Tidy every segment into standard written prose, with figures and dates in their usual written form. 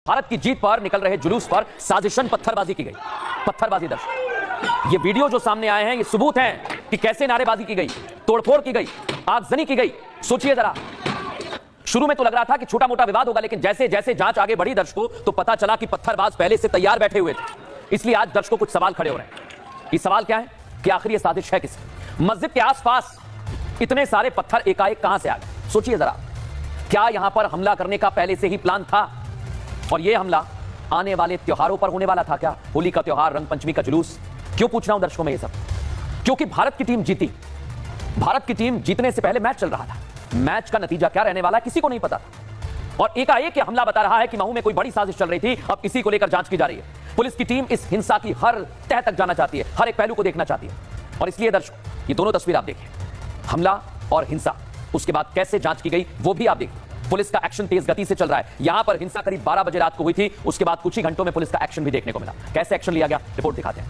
भारत की जीत पर निकल रहे जुलूस पर साजिशन पत्थरबाजी की गई। पत्थरबाजी दर्शक, ये वीडियो जो सामने आए हैं ये सबूत हैं कि कैसे नारेबाजी की गई, तोड़फोड़ की गई, आगजनी की गई। सोचिए जरा, शुरू में तो लग रहा था कि छोटा मोटा विवाद होगा, लेकिन जैसे जैसे जांच आगे बढ़ी दर्शकों तो पता चला कि पत्थरबाज पहले से तैयार बैठे हुए थे। इसलिए आज दर्शकों कुछ सवाल खड़े हो रहे हैं। ये सवाल क्या है कि आखिर ये साजिश है किसकी? मस्जिद के आसपास इतने सारे पत्थर एकाएक कहां से आ गए? सोचिए जरा, क्या यहां पर हमला करने का पहले से ही प्लान था? और यह हमला आने वाले त्योहारों पर होने वाला था क्या? होली का त्योहार, रंग पंचमी का जुलूस। क्यों पूछ रहा हूं दर्शकों में ये सब? क्योंकि भारत की टीम जीती। भारत की टीम जीतने से पहले मैच चल रहा था। मैच का नतीजा क्या रहने वाला है किसी को नहीं पता था। और एकाएक यह हमला बता रहा है कि महू में कोई बड़ी साजिश चल रही थी। अब इसी को लेकर जांच की जा रही है। पुलिस की टीम इस हिंसा की हर तह तक जाना चाहती है, हर एक पहलू को देखना चाहती है। और इसलिए दर्शकों ये दोनों तस्वीर आप देखिए, हमला और हिंसा, उसके बाद कैसे जांच की गई वो भी आप देखिए। पुलिस का एक्शन तेज गति से चल रहा है। यहां पर हिंसा करीब 12 बजे रात को हुई थी। उसके बाद कुछ ही घंटों में पुलिस का एक्शन भी देखने को मिला। कैसे एक्शन लिया गया रिपोर्ट दिखाते हैं।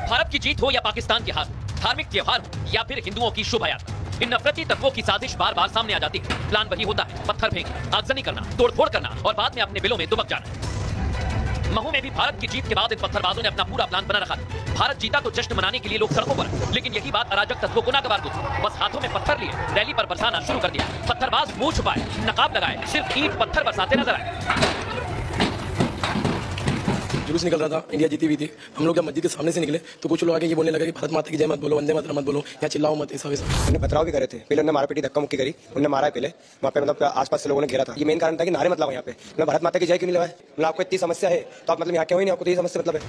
भारत की जीत हो या पाकिस्तान की हार, धार्मिक त्योहार हो या फिर हिंदुओं की शोभा यात्रा, इन नफरती तत्वों की साजिश बार बार सामने आ जाती है। प्लान वही होता है, पत्थर फेंकना, आगजनी करना, तोड़फोड़ करना और बाद में अपने बिलों में दुबक जाना। महू में भी भारत की जीत के बाद इन पत्थरबाजों ने अपना पूरा प्लान बना रखा था। भारत जीता तो जश्न मनाने के लिए लोग सड़कों पर, लेकिन यही बात अराजक तत्वों को नागवार को थी। बस हाथों में पत्थर लिए रैली पर बरसाना शुरू कर दिया। पत्थरबाज मुंह छुपाए, नकाब लगाए, सिर्फ ईंट पत्थर बरसाते नजर आए। जुलूस निकल रहा था, इंडिया जीती हुई थी। हम लोग जब मस्जिद के सामने से निकले तो कुछ लोग आगे ये बोलने लगे कि भारत माता की जय मत बोलो, वंदे मातरम मत बोलो, यहाँ चिल्लाओ मत, ऐसा वैसा। उन्होंने पथराव भी करे थे, पहले उन्होंने मारा पीटी धक्का मुक्की करी, उन्होंने मारा है पहले वहाँ पे, मतलब आसपास से लोगों ने घेरा था। ये मेन कारण था कि नारे मतलब यहाँ पे मतलब भारत माता की जय क्यों नहीं लगाए? मतलब आपको इतनी समस्या है तो आप मतलब यहाँ क्यों ही नहीं, आपको तो ये समस्या मतलब है।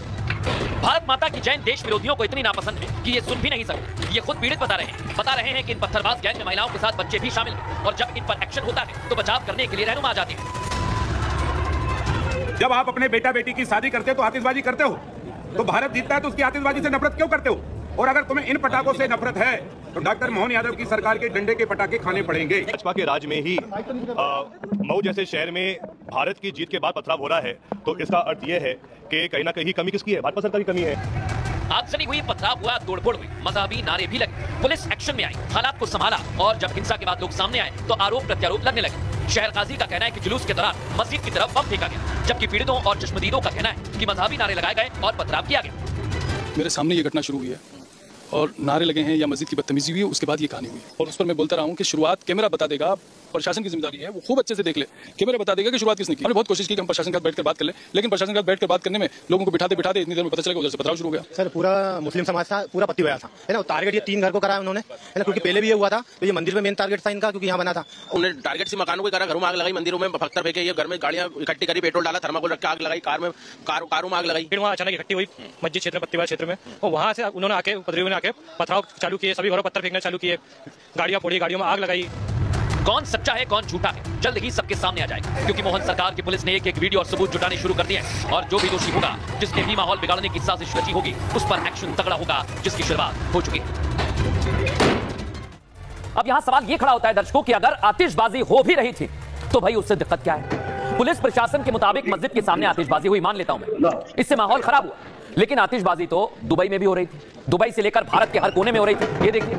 भारत माता की जय देश विरोधियों को इतनी नापसंद है कि ये सुन भी नहीं सकते। ये खुद पीड़ित बता रहे हैं कि इन पत्थरबाज गैंग में महिलाओं के साथ बच्चे भी शामिल हैं और जब इन पर एक्शन होता है तो बचाव करने के लिए रहनुमा आ जाते हैं। जब आप अपने बेटा बेटी की शादी करते हो तो आतिशबाजी करते हो, तो भारत जीतता है तो उसकी आतिशबाजी से नफरत क्यों करते हो? और अगर तुम्हें इन पटाखों से नफरत है तो डॉक्टर मोहन यादव की सरकार के डंडे के पटाखे खाने पड़ेंगे। भाजपा के राज में ही मऊ जैसे शहर में भारत की जीत के बाद पथराव हो रहा है, तो इसका अर्थ यह है कि कहीं ना कहीं कमी किसकी है? भाजपा सरकार की कमी है। आगजनी हुई, पथराव हुआ, तोड़फोड़ हुई, मजहबी नारे भी लगे, पुलिस एक्शन में आई, हालात को संभाला और जब हिंसा के बाद लोग सामने आए तो आरोप प्रत्यारोप लगने लगे। शहर काजी का कहना है कि जुलूस के दौरान मस्जिद की तरफ बम फेंका गया, जबकि पीड़ितों और चश्मदीदों का कहना है कि मजहबी नारे लगाए गए और पथराव किया गया। मेरे सामने ये घटना शुरू हुई है और नारे लगे हैं या मस्जिद की बदतमीजी हुई है, उसके बाद ये कहानी हुई और उस पर मैं बोलता रहा हूँ कि शुरुआत कैमरा बता देगा, प्रशासन की जिम्मेदारी है, वो खूब अच्छे से देख ले, कैमरा बता देगा कि शुरुआत किसने की। हमने बहुत कोशिश की कि हम प्रशासन के साथ बैठकर बात कर ले, लेकिन प्रशासन के साथ बैठकर बात करने में लोगों को बिठाते इतनी देर में पता चलेगा उधर से पथराव शुरू हो गया। सर पूरा मुस्लिम समाज था, पूरा पत्ती हुआ था, है ना। टारगेट ये 3 घर को करा उन्होंने, है ना, क्योंकि पहले भी ये हुआ था तो ये मंदिर में मेन टारगेट था इनका, क्योंकि यहाँ बना था। उन्होंने टारगेट से मकानों को करा, घरों में आग लगाई, मंदिरों में पत्थर फेंके, ये घर में गाड़ियां इकट्ठी करी, पेट्रोल डाला, थर्माकोल रख के आग लगाई, कारों में आग लगाई। फिर वहाँ अचानक इकट्ठी हुई मस्जिद क्षेत्र में, पत्तीवाला क्षेत्र में, और वहाँ से उन्होंने आके उपद्रवियों ने आके पथराव चालू किए, सभी घरों पत्थर फेंकना चालू किए, गाड़ियां फोड़ी, गाड़ियों में आग लगाई। कौन सच्चा है कौन झूठा है जल्द ही सबके सामने आ जाएगा, क्योंकि मोहन सरकार की पुलिस ने एक एक वीडियो और सबूत जुटाने शुरू कर दिए हैं और जो भी दोषी होगा, जिसने भी माहौल बिगाड़ने की साजिश रची होगी, उस पर एक्शन तगड़ा होगा, जिसकी शुरुआत हो चुकी है। अब यहां सवाल यह खड़ा होता है दर्शकों कि अगर आतिशबाजी हो भी रही थी तो भाई उससे दिक्कत क्या है? पुलिस प्रशासन के मुताबिक मस्जिद के सामने आतिशबाजी हुई, मान लेता हूं मैं, इससे माहौल खराब हुआ, लेकिन आतिशबाजी तो दुबई में भी हो रही थी, दुबई से लेकर भारत के हर कोने में हो रही थी। ये देखिए,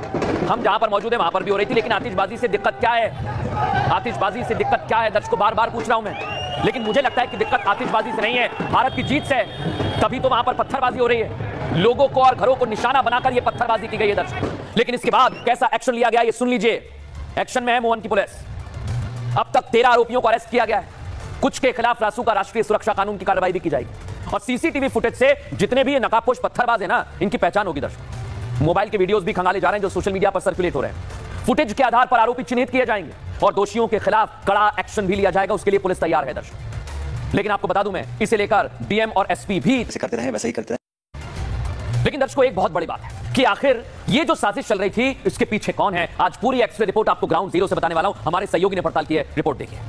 हम जहां पर मौजूद है वहां पर भी हो रही थी, लेकिन आतिशबाजी से दिक्कत क्या है? आतिशबाजी से दिक्कत क्या है दर्शकों? बार बार पूछ रहा हूं मैं, लेकिन मुझे लगता है कि दिक्कत आतिशबाजी से नहीं है, भारत की जीत से है। तभी तो वहां पर पत्थरबाजी हो रही है, लोगों को और घरों को निशाना बनाकर यह पत्थरबाजी की गई है दर्शकों। लेकिन इसके बाद कैसा एक्शन लिया गया ये सुन लीजिए। एक्शन में है मोहन की पुलिस। अब तक 13 आरोपियों को अरेस्ट किया गया है, कुछ के खिलाफ रासू का राष्ट्रीय सुरक्षा कानून की कार्रवाई भी की जाएगी और सीसीटीवी फुटेज से जितने भी ये नकाबपोश पत्थरबाज है ना, इनकी पहचान होगी दर्शकों। मोबाइल के वीडियोस भी खंगाले जा रहे हैं जो सोशल मीडिया पर सर्कुलेट हो रहे हैं। फुटेज के आधार पर आरोपी चिन्हित किए जाएंगे और दोषियों के खिलाफ कड़ा एक्शन भी लिया जाएगा, उसके लिए पुलिस तैयार है दर्शकों। लेकिन आपको बता दूं मैं, इसे लेकर डीएम और एसपी भी करते रहे, वैसे ही करते रहे। लेकिन दर्शकों एक बहुत बड़ी बात है कि आखिर ये जो साजिश चल रही थी इसके पीछे कौन है? आज पूरी एक्सरे रिपोर्ट आपको ग्राउंड जीरो से बताने वाला हूं। हमारे सहयोगी ने पड़ताल की है, रिपोर्ट देखिए।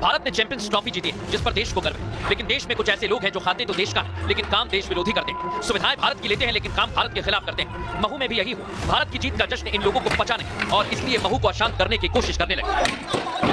भारत ने चैंपियंस ट्रॉफी जीती है, जिस पर देश को गर्व है, लेकिन देश में कुछ ऐसे लोग हैं जो खाते तो देश का है लेकिन काम देश विरोधी करते हैं। सुविधाएं भारत की लेते हैं लेकिन काम भारत के खिलाफ करते हैं। महू में भी यही हुआ। भारत की जीत का जश्न इन लोगों को पचा नहीं और इसलिए महू को अशांत करने की कोशिश करने लगे।